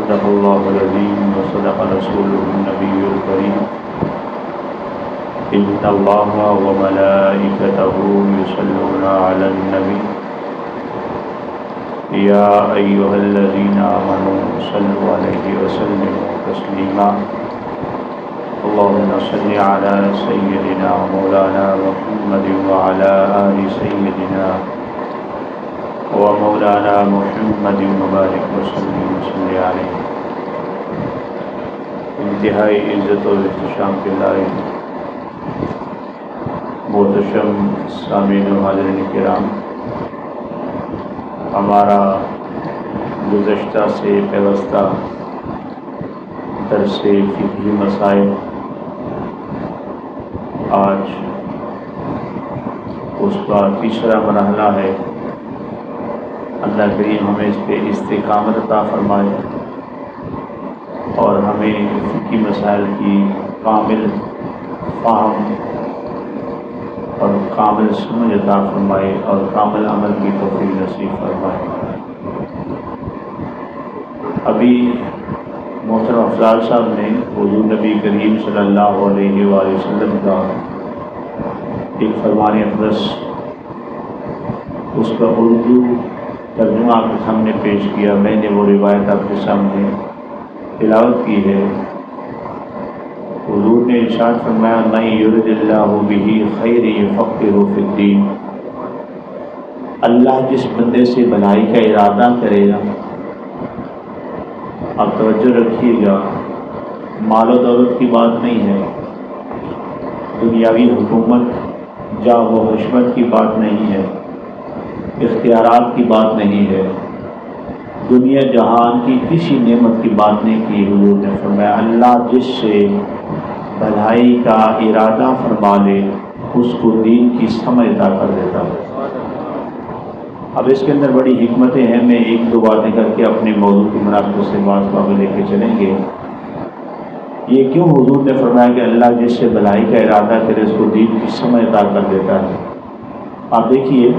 صدق اللہ العظیم وصدق رسولہ النبی الکریم ان اللہ وملائکتہ یصلون علی النبی یا ایھا الذین آمنوا صلوا علیہ وسلموا تسلیما اللهم صل علی سیدنا مولانا محمد وعلی آل سیدنا ومولانا محمد مبارک وسلم صلی علیہ. انتہائی عزت و احتشام کے لائق محتشم سامعین و حاضرین کرام، ہمارا گزشتہ سے پیوستہ درس فقہی مسائل آج اس کا تیسرا مرحلہ ہے. اللہ کریم ہمیں اس پہ استقامت عطا فرمائے اور ہمیں فقہی مسائل کی کامل فہم اور کامل سمجھ عطا فرمائے اور کامل عمل کی توفیق نصیب فرمائے. ابھی محترم افضال صاحب نے حضور نبی کریم صلی اللہ علیہ وآلہ وسلم کا ایک فرمان اقدس، اس کا اردو ترجمہ آپ کے سامنے پیش کیا. میں نے وہ روایت آپ کے سامنے تلاوت کی ہے. حضور نے ارشاد فرمایا من یرد اللہ بہ خیر یفقہہ فی الدین. اللہ جس بندے سے بھلائی کا ارادہ کرے گا، آپ توجہ رکھیے گا، مال و دولت کی بات نہیں ہے، دنیاوی حکومت جاہ و حشمت کی بات نہیں ہے، اختیارات کی بات نہیں ہے، دنیا جہان کی کسی نعمت کی بات نہیں کی. حضور نے فرمایا اللہ جس سے بھلائی کا ارادہ فرما لے اس کو دین کی سمجھ عطا کر دیتا ہے. اب اس کے اندر بڑی حکمتیں ہیں. میں ایک دو باتیں کر کے اپنے موضوع کی مناسبت سے بات کو لے کے چلیں گے. یہ کیوں حضور نے فرمایا کہ اللہ جس سے بھلائی کا ارادہ کرے اس کو دین کی سمجھ عطا کر دیتا ہے؟ آپ دیکھیے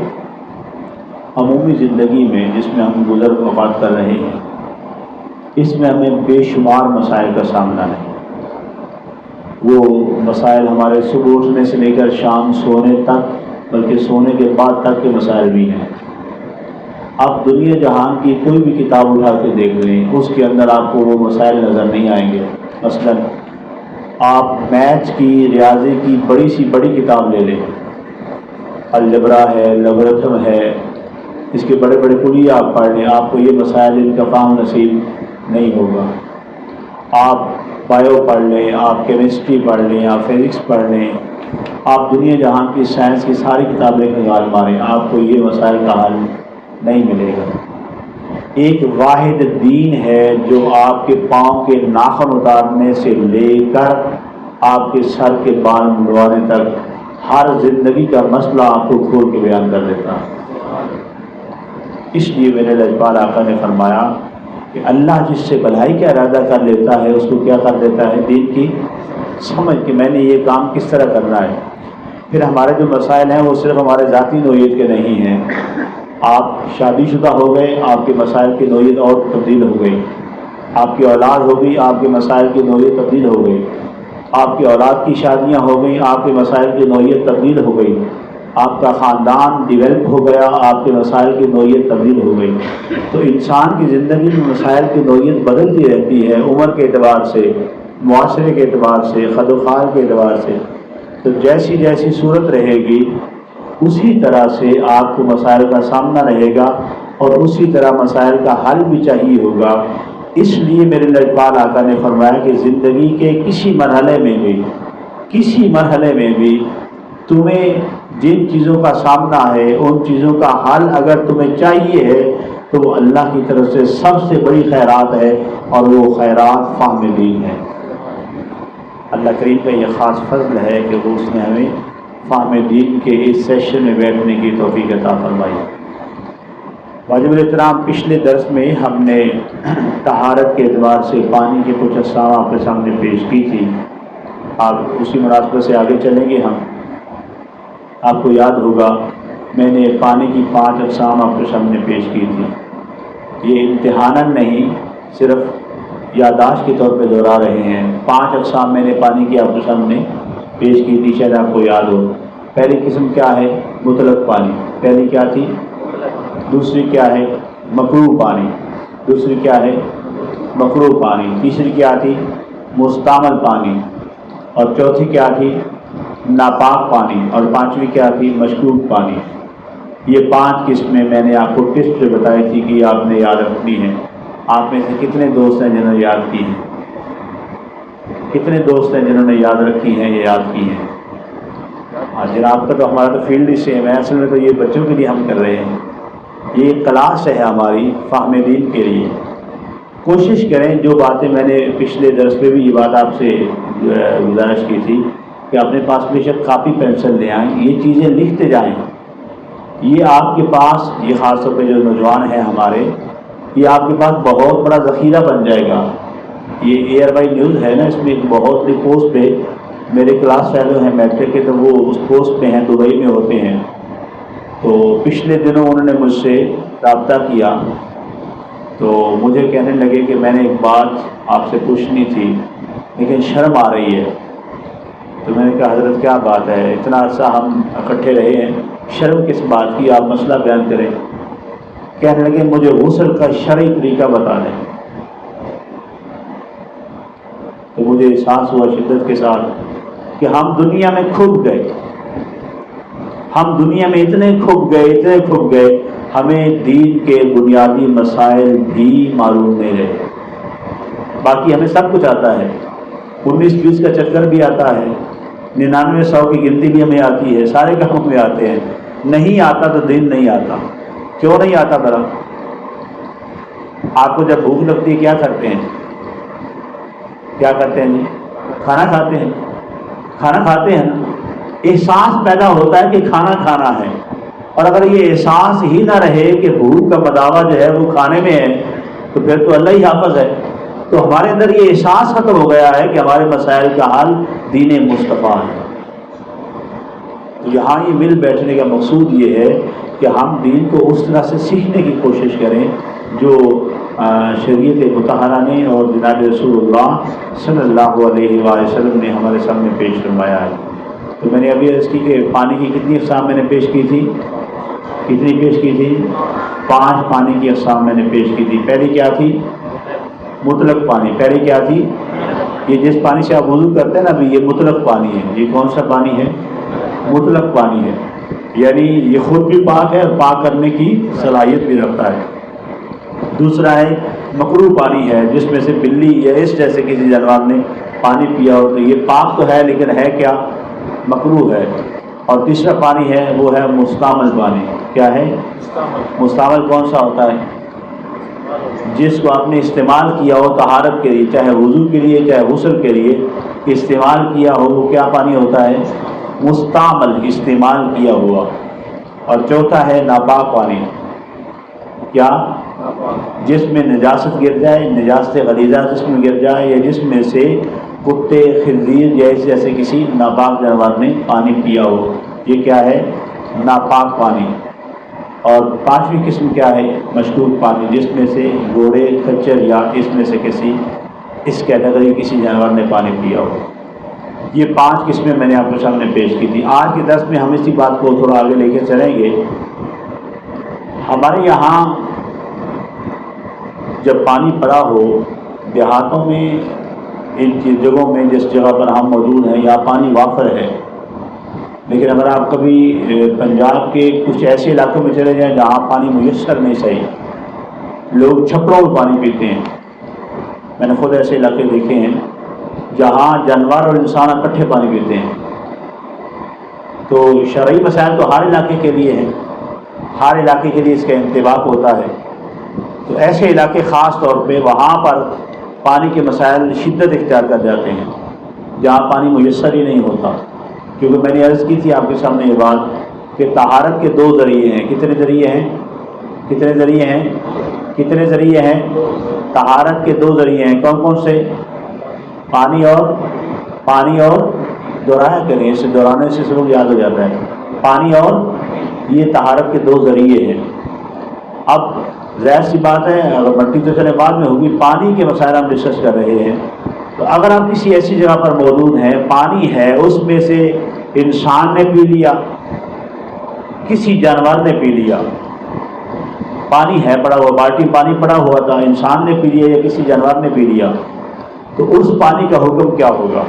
عمومی زندگی میں جس میں ہم گزر اوقات کر رہے ہیں، اس میں ہمیں بے شمار مسائل کا سامنا ہے. وہ مسائل ہمارے صبح اٹھنے سے لے کر شام سونے تک، بلکہ سونے کے بعد تک کے مسائل بھی ہیں. آپ دنیا جہان کی کوئی بھی کتاب اٹھا کے دیکھ لیں، اس کے اندر آپ کو وہ مسائل نظر نہیں آئیں گے. مثلا آپ میتھس کی، ریاضی کی بڑی سی بڑی کتاب لے لیں، الجبرا ہے، لوگرتھم ہے، اس کے بڑے بڑے کلیہ آپ پڑھ لیں، آپ کو یہ مسائل ان کا فہم نصیب نہیں ہوگا. آپ بایو پڑھ لیں، آپ کیمسٹری پڑھ لیں، آپ فزکس پڑھ لیں، آپ دنیا جہان کی سائنس کی ساری کتابیں نگال ماریں، آپ کو یہ مسائل کا حل نہیں ملے گا. ایک واحد دین ہے جو آپ کے پاؤں کے ناخن اتارنے سے لے کر آپ کے سر کے بال منڈوانے تک ہر زندگی کا مسئلہ آپ کو کھول کے بیان کر دیتا ہے. اس لیے میرے لجپال آقا نے فرمایا کہ اللہ جس سے بھلائی کا ارادہ کر لیتا ہے اس کو کیا کر دیتا ہے؟ دین کی سمجھ کہ میں نے یہ کام کس طرح کرنا ہے. پھر ہمارے جو مسائل ہیں وہ صرف ہمارے ذاتی نوعیت کے نہیں ہیں. آپ شادی شدہ ہو گئے، آپ کے مسائل کی نوعیت اور تبدیل ہو گئی. آپ کی اولاد ہو گئی، آپ کے مسائل کی نوعیت تبدیل ہو گئی. آپ کی اولاد کی شادیاں ہو گئیں، آپ کے مسائل کی نوعیت تبدیل ہو گئی. آپ کا خاندان ڈیولپ ہو گیا، آپ کے مسائل کی نوعیت تبدیل ہو گئی. تو انسان کی زندگی میں مسائل کی نوعیت بدلتی رہتی ہے، عمر کے اعتبار سے، معاشرے کے اعتبار سے، خد و خال کے اعتبار سے. تو جیسی جیسی صورت رہے گی اسی طرح سے آپ کو مسائل کا سامنا رہے گا اور اسی طرح مسائل کا حل بھی چاہیے ہوگا. اس لیے میرے لجپال آقا نے فرمایا کہ زندگی کے کسی مرحلے میں بھی تمہیں جن چیزوں کا سامنا ہے ان چیزوں کا حل اگر تمہیں چاہیے ہے تو وہ اللہ کی طرف سے سب سے بڑی خیرات ہے، اور وہ خیرات فہم دین ہے. اللہ کریم کا یہ خاص فضل ہے کہ وہ اس نے ہمیں فہم دین کے اس سیشن میں بیٹھنے کی توفیق عطا فرمائی. واجب الاحترام پچھلے درس میں ہم نے طہارت کے اعتبار سے پانی کے کچھ اقسام آپ کے سامنے پیش کی تھی. آپ اسی مناسبت سے آگے چلیں گے. ہم آپ کو یاد ہوگا میں نے پانی کی 5 اقسام آپ کے سامنے پیش کی تھی. یہ امتحاناً نہیں، صرف یادداشت کے طور پہ دہرا رہے ہیں۔ 5 اقسام میں نے پانی کی آپ کے سامنے پیش کی تھی، شاید آپ کو یاد ہو۔ پہلی قسم کیا ہے؟ مطلق پانی، پہلی کیا تھی؟ دوسری کیا ہے؟ مکروہ پانی، دوسری کیا ہے؟ مکروہ پانی، تیسری کیا تھی؟ مستعمل پانی، اور چوتھی کیا تھی؟ ناپاک پانی، اور پانچویں کیا تھی؟ مشکوک پانی۔ یہ 5 قسمیں میں نے آپ کو ٹیسٹ سے بتائی تھی کہ آپ نے یاد رکھنی ہے۔ آپ میں سے کتنے دوست ہیں جنہوں نے یاد کی ہیں؟ کتنے دوست ہیں جنہوں نے یاد رکھی ہیں، یہ یاد کی ہیں؟ جناب کا تو ہمارا تو فیلڈ ہی سیم ہے، اصل میں تو یہ بچوں کے لیے ہم کر رہے ہیں، یہ کلاس ہے ہماری فہم دین کے لیے۔ کوشش کریں، جو باتیں میں نے پچھلے درس میں بھی یہ بات آپ سے گزارش کی تھی کہ اپنے پاس بے شک کاپی پینسل لے آئیں، یہ چیزیں لکھتے جائیں۔ یہ آپ کے پاس، یہ خاص طور پہ جو نوجوان ہیں ہمارے، یہ آپ کے پاس بہت بڑا ذخیرہ بن جائے گا۔ یہ ایئر بائی نیوز ہے نا، اس میں بہت سی پوسٹ پہ میرے کلاس فیلو ہیں میٹرک کے، تو وہ اس پوسٹ پہ ہیں، دبئی میں ہوتے ہیں۔ تو پچھلے دنوں انہوں نے مجھ سے رابطہ کیا، تو مجھے کہنے لگے کہ میں نے ایک بات آپ سے پوچھنی تھی لیکن شرم آ رہی ہے۔ تو میں نے کہا حضرت کیا بات ہے، اتنا عرصہ ہم اکٹھے رہے ہیں، شرم کس بات کی، آپ مسئلہ بیان کریں۔ کہنے لگے مجھے غسل کا شرعی طریقہ بتا دیں۔ تو مجھے احساس ہوا شدت کے ساتھ کہ ہم دنیا میں کھپ گئے، ہم دنیا میں اتنے کھپ گئے، ہمیں دین کے بنیادی مسائل بھی معلوم نہیں رہے۔ باقی ہمیں سب کچھ آتا ہے، 19-20 کا چکر بھی آتا ہے، 99-100 کی گنتی بھی ہمیں آتی ہے، سارے کام ہمیں آتے ہیں۔ نہیں آتا تو دین نہیں آتا۔ کیوں نہیں آتا برا؟ آپ کو جب بھوک لگتی ہے کیا کرتے ہیں؟ کیا کرتے ہیں جی؟ کھانا کھاتے ہیں، کھانا کھاتے ہیں نا، احساس پیدا ہوتا ہے کہ کھانا کھانا ہے، اور اگر یہ احساس ہی نہ رہے کہ بھوک کا مداوع جو ہے وہ کھانے میں ہے، تو پھر تو اللہ ہی حافظ ہے۔ تو ہمارے اندر یہ احساس ختم ہو گیا ہے کہ ہمارے مسائل کا حل دین مصطفیٰ ہے۔ تو یہاں یہ مل بیٹھنے کا مقصود یہ ہے کہ ہم دین کو اس طرح سے سیکھنے کی کوشش کریں جو شریعت مطہرہ نے اور جناب رسول اللہ صلی اللہ علیہ وآلہ وسلم نے ہمارے سامنے پیش فرمایا ہے۔ تو میں نے ابھی عرض کی کہ پانی کی کتنی اقسام میں نے پیش کی تھی؟ کتنی پیش کی تھی؟ 5 پانی کی اقسام میں نے پیش کی تھی۔ پہلی کیا تھی؟ مطلق پانی۔ پہلی کیا تھی؟ یہ جس پانی سے آپ وضو کرتے ہیں نا، ابھی یہ مطلق پانی ہے۔ یہ کون سا پانی ہے؟ مطلق پانی ہے، یعنی یہ خود بھی پاک ہے اور پاک کرنے کی صلاحیت بھی رکھتا ہے۔ دوسرا ہے مکروہ پانی ہے، جس میں سے بلی یا اس جیسے کسی جانور نے پانی پیا ہو، تو یہ پاک تو ہے لیکن ہے کیا؟ مکروہ ہے۔ اور تیسرا پانی ہے وہ ہے مستعمل پانی۔ کیا ہے؟ مستعمل کون سا ہوتا ہے؟ جس کو آپ نے استعمال کیا ہو طہارت کے لیے، چاہے وضو کے لیے چاہے غسل کے لیے استعمال کیا ہو، وہ کیا پانی ہوتا ہے؟ مستعمل، استعمال کیا ہوا۔ اور چوتھا ہے ناپاک پانی۔ کیا؟ جس میں نجاست گر جائے، نجاست غلیظہ جس میں گر جائے، یا جس میں سے کتے، خنزیر جیسے کسی ناپاک جانور نے پانی پیا ہو، یہ کیا ہے؟ ناپاک پانی۔ اور 5ویں قسم کیا ہے؟ مشکوک پانی، جس میں سے گھوڑے، کچر یا اس میں سے اس کیٹیگری کسی جانور نے پانی پیا ہو۔ یہ 5 قسمیں میں نے آپ کے سامنے پیش کی تھی۔ آج کے درس میں ہم اسی بات کو تھوڑا آگے لے کے چلیں گے۔ ہمارے یہاں جب پانی پڑا ہو، دیہاتوں میں ان جگہوں میں جس جگہ پر ہم موجود ہیں یا پانی وافر ہے، لیکن اگر آپ کبھی پنجاب کے کچھ ایسے علاقوں میں چلے جائیں جہاں پانی میسر نہیں صحیح، لوگ چھپڑوں میں پانی پیتے ہیں۔ میں نے خود ایسے علاقے دیکھے ہیں جہاں جانور اور انسان اکٹھے پانی پیتے ہیں۔ تو شرعی مسائل تو ہر علاقے کے لیے ہیں، ہر علاقے کے لیے اس کا انطباق ہوتا ہے۔ تو ایسے علاقے خاص طور پہ وہاں پر پانی کے مسائل شدت اختیار کر جاتے ہیں جہاں پانی میسر ہی نہیں ہوتا، کیونکہ میں نے عرض کی تھی آپ کے سامنے یہ بات کہ طہارت کے 2 ذریعے ہیں۔ کتنے ذریعے ہیں؟ کتنے ذریعے ہیں؟ کتنے ذریعے ہیں؟ طہارت کے 2 ذریعے ہیں۔ کون کون سے؟ پانی اور دوہرایا کریں، اسے دہرانے سے سب یاد ہو جاتا ہے۔ پانی اور یہ طہارت کے 2 ذریعے ہیں۔ اب ظاہر سی بات ہے، اگر مٹی تو چلے بعد میں ہوگی، پانی کے مسائل ہم ڈسکس کر رہے ہیں. تو اگر آپ کسی ایسی جگہ پر موجود ہیں، پانی ہے، اس میں سے انسان نے پی لیا، کسی جانور نے پی لیا، پانی ہے پڑا ہوا، بالٹی پانی پڑا ہوا تھا، انسان نے پی لیا یا کسی جانور نے پی لیا، تو اس پانی کا حکم کیا ہوگا؟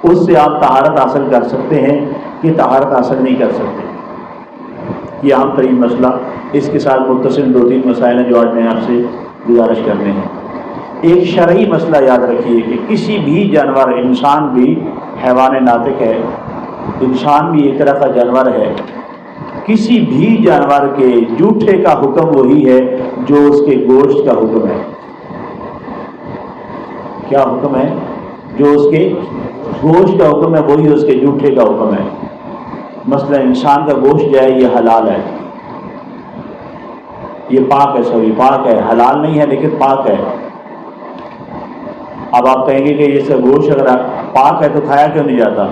اس سے آپ طہارت حاصل کر سکتے ہیں کہ طہارت حاصل نہیں کر سکتے؟ یہ عام ترین مسئلہ. اس کے ساتھ متصل 2-3 مسائل ہیں جو آج میں آپ سے گزارش کرنے ہیں. ایک شرعی مسئلہ یاد رکھیے کہ کسی بھی جانور، انسان بھی حیوان ناطق ہے، انسان بھی ایک طرح کا جانور ہے، کسی بھی جانور کے جوٹھے کا حکم وہی ہے جو اس کے گوشت کا حکم ہے. کیا حکم ہے؟ جو اس کے گوشت کا حکم ہے وہی اس کے جوٹھے کا حکم ہے. مثلا انسان کا گوشت جو ہے یہ حلال ہے، یہ پاک ہے، پاک ہے، حلال نہیں ہے لیکن پاک ہے. اب آپ کہیں گے کہ یہ سب گوشت اگر پاک ہے تو کھایا کیوں نہیں جاتا؟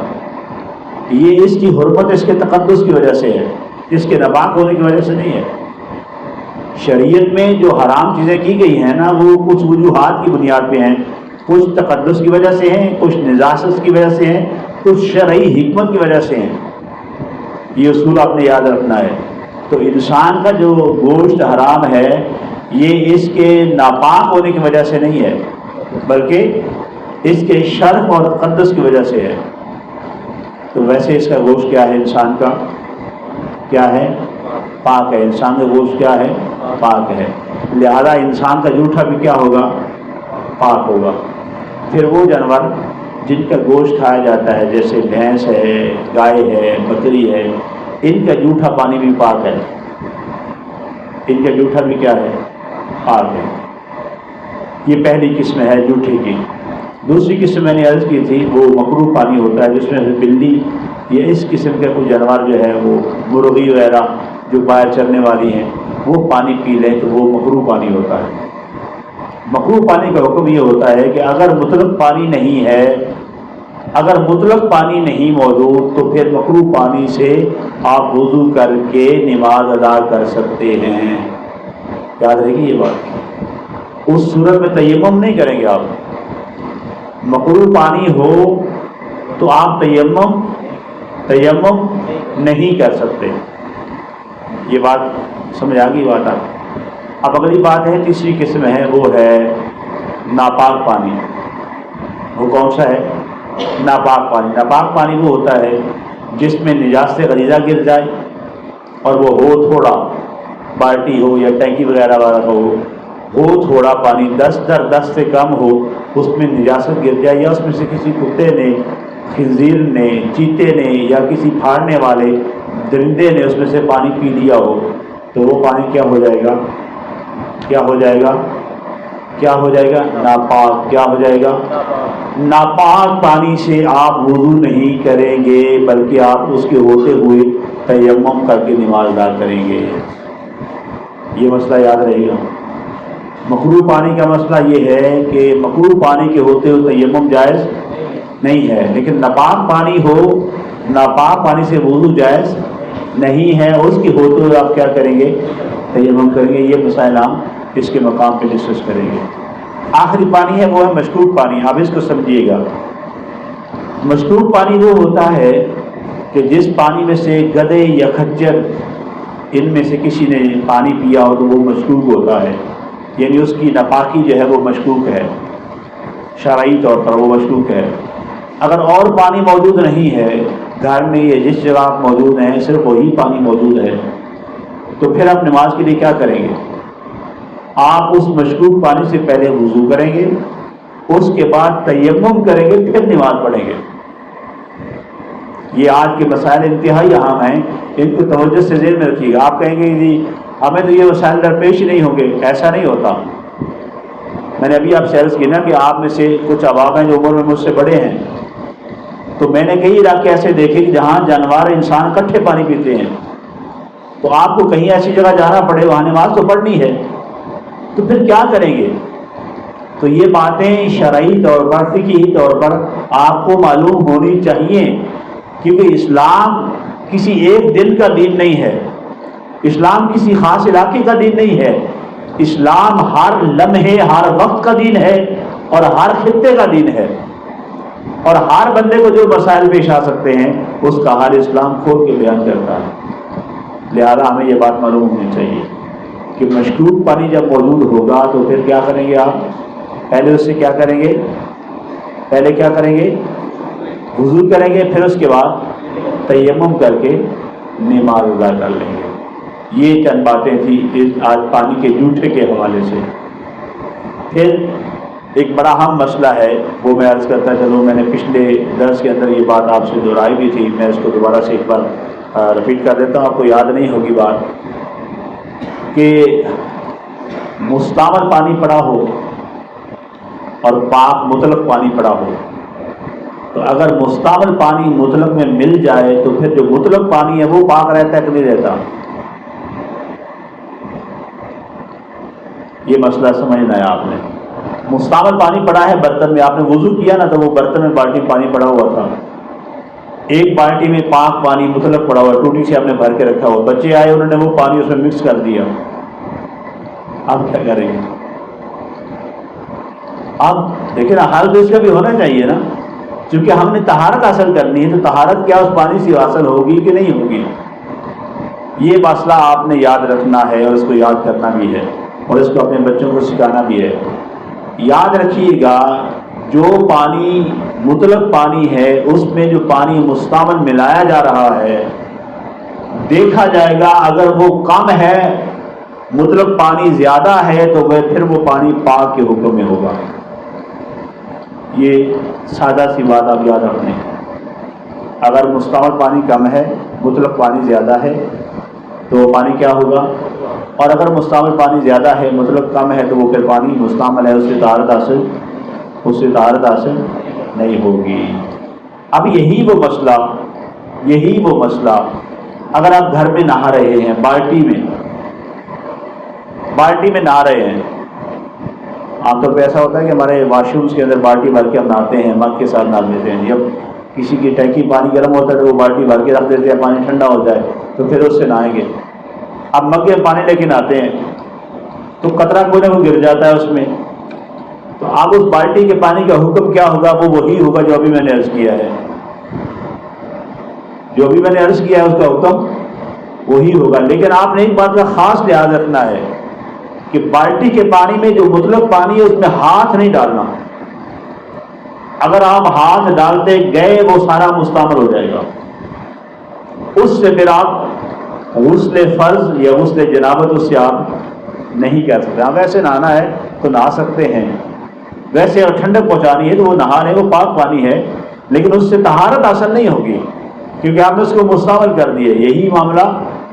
یہ اس کی حرمت اس کے تقدس کی وجہ سے ہے، اس کے ناپاک ہونے کی وجہ سے نہیں ہے. شریعت میں جو حرام چیزیں کی گئی ہیں نا، وہ کچھ وجوہات کی بنیاد پہ ہیں، کچھ تقدس کی وجہ سے ہیں، کچھ نجاست کی وجہ سے ہیں، کچھ شرعی حکمت کی وجہ سے ہیں. یہ اصول آپ نے یاد رکھنا ہے. تو انسان کا جو گوشت حرام ہے یہ اس کے ناپاک ہونے کی وجہ سے نہیں ہے، بلکہ اس کے شرف اور تقدس کی وجہ سے ہے. تو ویسے اس کا گوشت کیا ہے؟ انسان کا کیا ہے؟ پاک ہے. انسان کا گوشت کیا ہے؟ پاک ہے. لہذا انسان کا جوٹھا بھی کیا ہوگا؟ پاک ہوگا. پھر وہ جانور جن کا گوشت کھایا جاتا ہے جیسے بھینس ہے، گائے ہے، بکری ہے، ان کا جوٹھا پانی بھی پاک ہے. ان کا جوٹھا بھی کیا ہے؟ پاک ہے. یہ پہلی قسم ہے جوٹھے کی. دوسری قسم میں نے عرض کی تھی وہ مکروہ پانی ہوتا ہے، جس میں سے بلی یا اس قسم کا کوئی جانور جو ہے، وہ مرغی وغیرہ جو باہر چرنے والی ہیں، وہ پانی پی لیں تو وہ مکروہ پانی ہوتا ہے. مکروہ پانی کا حکم یہ ہوتا ہے کہ اگر مطلق پانی نہیں ہے، اگر مطلق پانی نہیں موجود تو پھر مکروہ پانی سے آپ وضو کر کے نماز ادا کر سکتے ہیں. یاد رہے گی یہ بات. اس صورت میں تیمم نہیں کریں گے آپ. مکروہ پانی ہو تو آپ تیمم نہیں کر سکتے. یہ بات سمجھ آ گئی بات آپ. اب اگلی بات ہے، تیسری قسم ہے، وہ ہے ناپاک پانی. وہ کون سا ہے؟ ناپاک پانی. ناپاک پانی وہ ہوتا ہے جس میں نجاست غلیظہ گر جائے اور وہ ہو تھوڑا، بالٹی ہو یا ٹینکی وغیرہ والا ہو تھوڑا پانی، 10 سے کم ہو، اس میں نجاست گر جائے یا اس میں سے کسی کتے نے، خنزیر نے، چیتے نے یا کسی پھاڑنے والے درندے نے اس میں سے پانی پی لیا ہو، تو وہ پانی کیا ہو جائے گا؟ کیا ہو جائے گا؟ کیا ہو جائے گا؟ ناپاک. کیا ہو جائے گا؟ ناپاک پانی سے آپ وضو نہیں کریں گے بلکہ آپ اس کے ہوتے ہوئے تیمم کر کے نماز ادا کریں گے. یہ مسئلہ یاد رہے گا. مکروہ پانی کا مسئلہ یہ ہے کہ مکروہ پانی کے ہوتے ہوئے تیمم جائز نہیں ہے، لیکن ناپاک پانی ہو، ناپاک پانی سے وضو جائز نہیں ہے، اس کے ہوتے ہوئے آپ کیا کریں گے؟ تیمم کریں گے. یہ مسائل ہم اس کے مقام پہ ڈسکس کریں گے. آخری پانی ہے وہ ہے مشکوک پانی. آپ اس کو سمجھیے گا. مشکوک پانی وہ ہوتا ہے کہ جس پانی میں سے گدھے یا خچر ان میں سے کسی نے پانی پیا ہو تو وہ مشکوک ہوتا ہے، یعنی اس کی ناپاکی جو ہے وہ مشکوک ہے، شرعی طور پر وہ مشکوک ہے. اگر اور پانی موجود نہیں ہے گھر میں یا جس جگہ آپ موجود ہیں، صرف وہی پانی موجود ہے، تو پھر آپ نماز کے لیے کیا کریں گے؟ آپ اس مشکوک پانی سے پہلے وضو کریں گے، اس کے بعد تیمم کریں گے، پھر نماز پڑھیں گے. یہ آج کے مسائل انتہائی اہم ہیں، ان کو توجہ سے ذہن میں رکھیے گا. آپ کہیں گے جی ہمیں تو یہ مسائل درپیش ہی نہیں ہوں گے. ایسا نہیں ہوتا. میں نے ابھی آپ سے عرض کی نا کہ آپ میں سے کچھ احباب ہیں جو عمر میں مجھ سے بڑے ہیں، تو میں نے کئی علاقے ایسے دیکھے کہ جہاں جانور انسان اکٹھے پانی پیتے ہیں، تو آپ کو کہیں ایسی جگہ جانا پڑے وہاں نماز تو پڑھنی ہے، تو پھر کیا کریں گے؟ تو یہ باتیں شرعی طور پر، فقہی طور پر آپ کو معلوم ہونی چاہیے، کیونکہ اسلام کسی ایک دن کا دین نہیں ہے. اسلام کسی خاص علاقے کا دین نہیں ہے، اسلام ہر لمحے ہر وقت کا دین ہے اور ہر خطے کا دین ہے، اور ہر بندے کو جو مسائل پیش آ سکتے ہیں اس کا حل اسلام کھول کے بیان کرتا ہے۔ لہذا ہمیں یہ بات معلوم ہونی چاہیے کہ مشکوک پانی جب موجود ہوگا تو پھر کیا کریں گے آپ؟ پہلے اس سے کیا کریں گے؟ پہلے کیا کریں گے؟ وضو کریں گے، پھر اس کے بعد تیمم کر کے نماز ادا کر لیں گے۔ یہ چند باتیں تھیں آج پانی کے جھوٹے کے حوالے سے۔ پھر ایک بڑا اہم مسئلہ ہے، وہ میں عرض کرتا چلوں، میں نے پچھلے درس کے اندر یہ بات آپ سے دہرائی بھی تھی، میں اس کو دوبارہ سے ایک بار رپیٹ کر دیتا ہوں، آپ کو یاد نہیں ہوگی بات، کہ مستعمل پانی پڑا ہو اور پاک مطلق پانی پڑا ہو، تو اگر مستعمل پانی مطلق میں مل جائے تو پھر جو مطلق پانی ہے وہ پاک رہتا ہے کہ نہیں رہتا؟ یہ مسئلہ سمجھنا ہے آپ نے۔ مستعمل پانی پڑا ہے برتن میں، آپ نے وضو کیا نا تو وہ برتن میں بالٹی پانی پڑا ہوا تھا، ایک بالٹی میں پاک پانی مطلق پڑا ہوا، ٹوٹی سے آپ نے بھر کے رکھا ہوا، بچے آئے انہوں نے وہ پانی اس میں مکس کر دیا، آپ کیا کریں گے؟ اب لیکن حل تو اس کا بھی ہونا چاہیے نا، چونکہ ہم نے طہارت حاصل کرنی ہے، تو طہارت کیا اس پانی سے حاصل ہوگی کہ نہیں ہوگی؟ یہ مسئلہ آپ نے یاد رکھنا ہے اور اس کو یاد کرنا بھی ہے اور اس کو اپنے بچوں کو سکھانا بھی ہے۔ یاد رکھیے گا، جو پانی مطلق پانی ہے اس میں جو پانی مستعمل ملایا جا رہا ہے، دیکھا جائے گا اگر وہ کم ہے، مطلق پانی زیادہ ہے، تو پھر وہ پانی پاک کے حکم میں ہوگا۔ یہ سادہ سی بات آپ یاد رکھیں، اگر مستعمل پانی کم ہے، مطلق پانی زیادہ ہے تو وہ پانی کیا ہوگا، اور اگر مستعمل پانی زیادہ ہے مطلق کم ہے تو وہ پھر پانی مستعمل ہے، اس سے طہارت حاصل نہیں ہوگی۔ اب یہی وہ مسئلہ اگر آپ گھر میں نہا رہے ہیں، بالٹی میں نہا رہے ہیں، عام طور پہ ایسا ہوتا ہے کہ ہمارے واش رومس کے اندر بالٹی بھر کے ہم نہاتے ہیں، مگ کے ساتھ نہا لیتے ہیں، جب کسی کی ٹینکی پانی گرم ہوتا ہے تو وہ بالٹی بھر کے رکھ دیتے ہیں، پانی ٹھنڈا ہو جائے تو پھر اس سے نہائیں گے۔ اب مگ میں پانی لے کے نہاتے ہیں تو قطرہ کوئی نہ کوئی گر جاتا ہے اس میں، تو اب اس بالٹی کے پانی کا حکم کیا ہوگا؟ وہ وہی ہوگا جو ابھی میں نے عرض کیا ہے، اس کا حکم وہی ہوگا۔ لیکن آپ نے ایک بات کا خاص لحاظ رکھنا ہے کہ بالٹی کے پانی میں جو مطلق پانی ہے اس میں ہاتھ نہیں ڈالنا، اگر آپ ہاتھ ڈالتے گئے وہ سارا مستعمل ہو جائے گا، اس سے پھر آپ غسل فرض یا غسل جنابت اس سے آپ نہیں کر سکتے۔ آپ ویسے نہانا ہے تو نہا سکتے ہیں، ویسے اگر ٹھنڈک پہنچانی ہے تو وہ نہا رہے، وہ پاک پانی ہے، لیکن اس سے طہارت حاصل نہیں ہوگی کیونکہ آپ نے اس کو مستعمل کر دیا۔ یہی معاملہ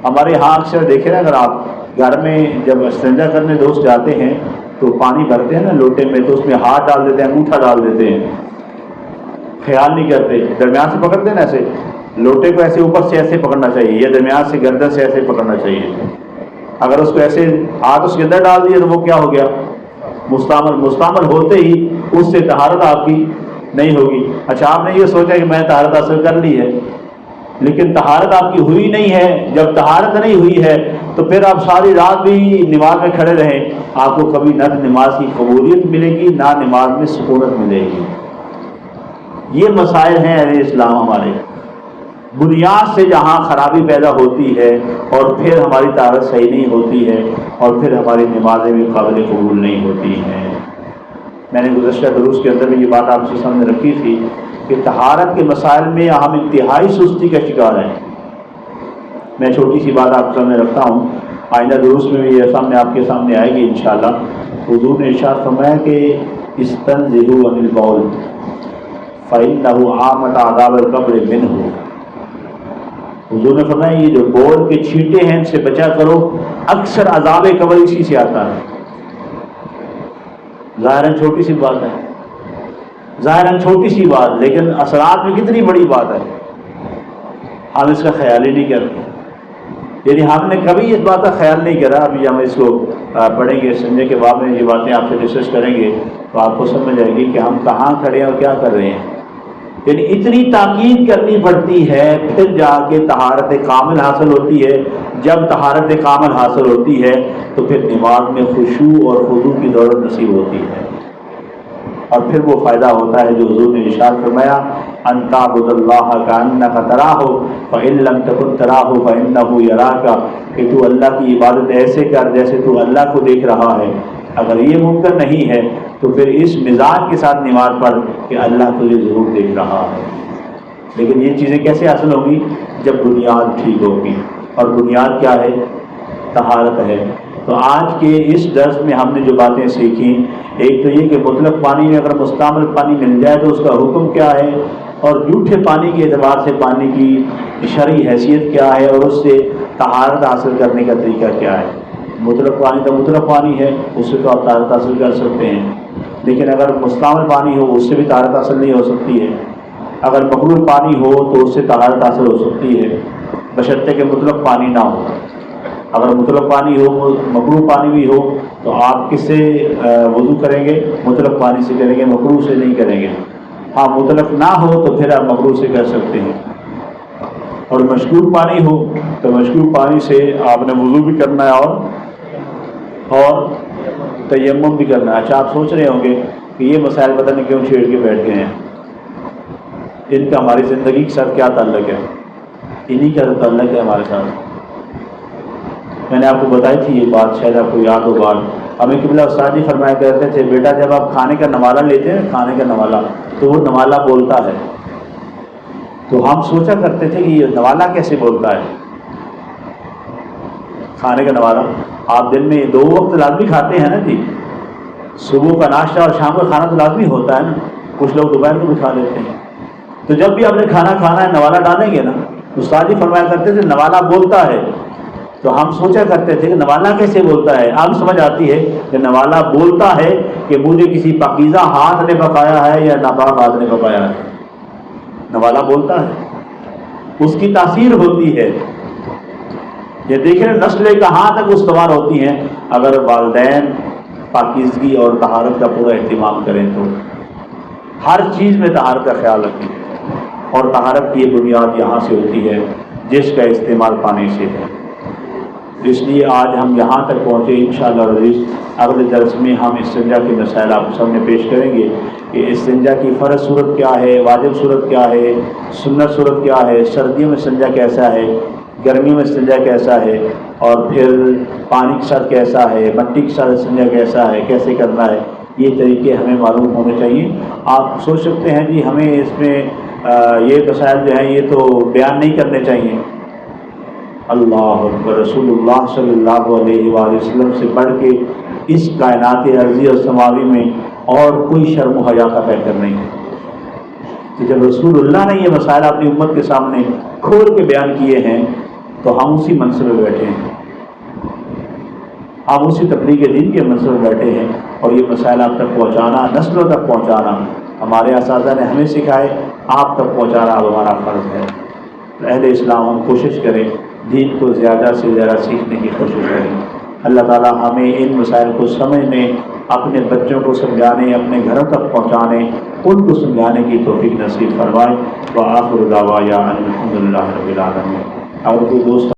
ہمارے ہاں اکثر دیکھیں نا، اگر آپ گھر میں جب استنجا کرنے دوست جاتے ہیں تو پانی بھرتے ہیں نا لوٹے میں، تو اس میں ہاتھ ڈال دیتے ہیں، انگوٹھا ڈال دیتے ہیں، خیال نہیں کرتے، درمیان سے پکڑتے ہیں نا، ایسے لوٹے کو ایسے اوپر سے ایسے پکڑنا چاہیے یا درمیان سے گردن سے ایسے پکڑنا چاہیے۔ اگر اس کو ایسے ہاتھ اس کے اندر ڈال دیا تو وہ کیا ہو گیا؟ مستعمل ہوتے ہی اس سے طہارت آپ کی نہیں ہوگی۔ اچھا، آپ نے یہ سوچا کہ میں طہارت حاصل کر لی ہے، لیکن طہارت آپ کی ہوئی نہیں ہے۔ جب طہارت نہیں ہوئی ہے تو پھر آپ ساری رات بھی نماز میں کھڑے رہیں، آپ کو کبھی نہ نماز کی قبولیت ملے گی نہ نماز میں سکونت ملے گی۔ یہ مسائل ہیں اہل اسلام ہمارے، بنیاد سے جہاں خرابی پیدا ہوتی ہے اور پھر ہماری طہارت صحیح نہیں ہوتی ہے اور پھر ہماری نمازیں بھی قابل قبول نہیں ہوتی ہیں۔ میں نے گزشتہ دروس کے اندر بھی یہ بات آپ سے سامنے رکھی تھی کہ طہارت کے مسائل میں ہم انتہائی سستی کا شکار ہیں۔ میں چھوٹی سی بات آپ کے سامنے رکھتا ہوں، آئندہ دروس میں بھی یہ سامنے آپ کے سامنے آئے گی انشاءاللہ۔ حضور نے ارشاد فرمایا کہ استنزہوا عن البول فإنہ عامۃ عذاب القبر منہ۔ حضور نے فرمایا یہ جو بول کے چھینٹے ہیں ان سے بچا کرو، اکثر عذاب قبر اسی سے آتا ہے۔ ظاہراً چھوٹی سی بات ہے، ظاہراً چھوٹی سی بات، لیکن اثرات میں کتنی بڑی بات ہے، ہم اس کا خیال ہی نہیں کرتے۔ یعنی ہم نے کبھی اس بات کا خیال نہیں کرا۔ ابھی ہم اس کو پڑھیں گے، سنجے کے بعد میں یہ باتیں آپ سے ڈسکس کریں گے تو آپ کو سمجھ آئے گی کہ ہم کہاں کھڑے ہیں اور کیا کر رہے ہیں۔ یعنی اتنی تاکید کرنی پڑتی ہے، پھر جا کے طہارت کامل حاصل ہوتی ہے۔ جب طہارت کامل حاصل ہوتی ہے تو پھر دماغ میں خشوع اور خضوع کی دولت نصیب ہوتی ہے، اور پھر وہ فائدہ ہوتا ہے جو حضور نے ارشاد فرمایا، ان تعبد اللہ کأنک تراہ فإن لم تکن تراہ فإنہ یراک، کہ تو اللہ کی عبادت ایسے کر جیسے تو اللہ کو دیکھ رہا ہے۔ اگر یہ ممکن نہیں ہے تو پھر اس مزاج کے ساتھ نماز پڑھ کہ اللہ تجھے ضرور دیکھ رہا ہے۔ لیکن یہ چیزیں کیسے حاصل ہوں گی؟ جب بنیاد ٹھیک ہوگی، اور بنیاد کیا ہے؟ طہارت ہے۔ تو آج کے اس درس میں ہم نے جو باتیں سیکھیں، ایک تو یہ کہ مطلق پانی میں اگر مستعمل پانی مل جائے تو اس کا حکم کیا ہے، اور جھوٹے پانی کے اعتبار سے پانی کی شرعی حیثیت کیا ہے، اور اس سے طہارت حاصل کرنے کا طریقہ کیا ہے۔ مطلق پانی تو مطلق پانی ہے، اس سے تو آپ طہارت حاصل کر سکتے ہیں، لیکن اگر مستعمل پانی ہو اس سے بھی طہارت حاصل نہیں ہو سکتی ہے۔ اگر مقروء پانی ہو تو اس سے طہارت حاصل ہو سکتی ہے، بشرطے کہ مطلق پانی نہ ہو۔ اگر مطلق پانی ہو، مقروء پانی بھی ہو، تو آپ کس سے وضو کریں گے؟ مطلق پانی سے کریں گے، مقروء سے نہیں کریں گے۔ ہاں مطلق نہ ہو تو پھر آپ مقروء سے کر سکتے ہیں، اور مشکور پانی ہو تو مشکور پانی سے آپ نے وضو بھی کرنا ہے اور تیمم بھی کرنا ہے۔ اچھا، آپ سوچ رہے ہوں گے کہ یہ مسائل پتہ نہیں کیوں چھیڑ کے بیٹھ گئے ہیں، ان کا ہماری زندگی کے ساتھ کیا تعلق ہے؟ انہی کا تعلق ہے ہمارے ساتھ۔ میں نے آپ کو بتائی تھی یہ بات، شاید آپ کو یاد ہو بات۔ ہمیں قبلہ استاد جی فرمایا کرتے تھے، بیٹا جب آپ کھانے کا نوالہ لیتے ہیں، کھانے کا نوالہ، تو وہ نوالہ بولتا ہے۔ تو ہم سوچا کرتے تھے کہ یہ نوالہ کیسے بولتا ہے؟ کھانے کا نوالہ آپ دن میں 2 وقت لازمی کھاتے ہیں نا جی، صبح کا ناشتہ اور شام کا کھانا تو لازمی ہوتا ہے نا، کچھ لوگ دوپہر کو بھی کھا لیتے ہیں۔ تو جب بھی آپ نے کھانا کھانا ہے نوالہ ڈالیں گے نا، استاد جی فرمایا کرتے تھے نوالہ بولتا ہے۔ تو ہم سوچا کرتے تھے کہ نوالہ کیسے بولتا ہے؟ اب سمجھ آتی ہے کہ نوالہ بولتا ہے کہ مجھے کسی پاکیزہ ہاتھ نے پکایا ہے یا ناپاک ہاتھ نے پکایا ہے۔ نوالہ بولتا ہے، اس کی تاثیر ہوتی ہے۔ یہ دیکھیں نسلیں کہاں تک استوار ہوتی ہیں اگر والدین پاکیزگی اور طہارت کا پورا اہتمام کریں تو۔ ہر چیز میں طہارت کا خیال رکھیں، اور طہارت کی بنیاد یہاں سے ہوتی ہے جس کا استعمال پانی سے ہے۔ اس لیے آج ہم یہاں تک پہنچے، انشاءاللہ العزیز اگلے درس میں ہم استنجا کے مسائل آپ کے سامنے پیش کریں گے کہ استنجا کی فرض صورت کیا ہے، واجب صورت کیا ہے، سنت صورت کیا ہے، سردیوں میں استنجا کیسا ہے، گرمیوں میں استنجا کیسا ہے، اور پھر پانی کے ساتھ کیسا ہے، مٹی کے ساتھ استنجا کیسا ہے، کیسے کرنا ہے۔ یہ طریقے ہمیں معلوم ہونے چاہیے۔ آپ سوچ سکتے ہیں جی ہمیں اس میں یہ مسائل جو ہیں یہ تو بیان نہیں کرنے چاہیے۔ اللہ اکبر، رسول اللہ صلی اللہ علیہ وآلہ وسلم سے بڑھ کے اس کائنات ارضی اور سماوی میں اور کوئی شرم و حیا کا پیکر نہیں ہے۔ کہ جب رسول اللہ نے یہ مسائل اپنی امت کے سامنے کھول کے بیان کیے ہیں تو ہم اسی منصب میں بیٹھے ہیں، ہم اسی تبلیغ دین کے منصب میں بیٹھے ہیں، اور یہ مسائل آپ تک پہنچانا، نسلوں تک پہنچانا ہمارے اساتذہ نے ہمیں سکھائے، آپ تک پہنچانا اب ہمارا فرض ہے۔ اہل اسلام ہم کوشش کریں دین کو زیادہ سے زیادہ سیکھنے کی کوشش کریں۔ اللہ تعالی ہمیں ان مسائل کو سمجھنے، اپنے بچوں کو سمجھانے، اپنے گھروں تک پہنچانے، ان کو سمجھانے کی توفیق نصیب فرمائے۔ وآخر دعوانا ان الحمد للہ رب العالمین۔ اور کوئی دوست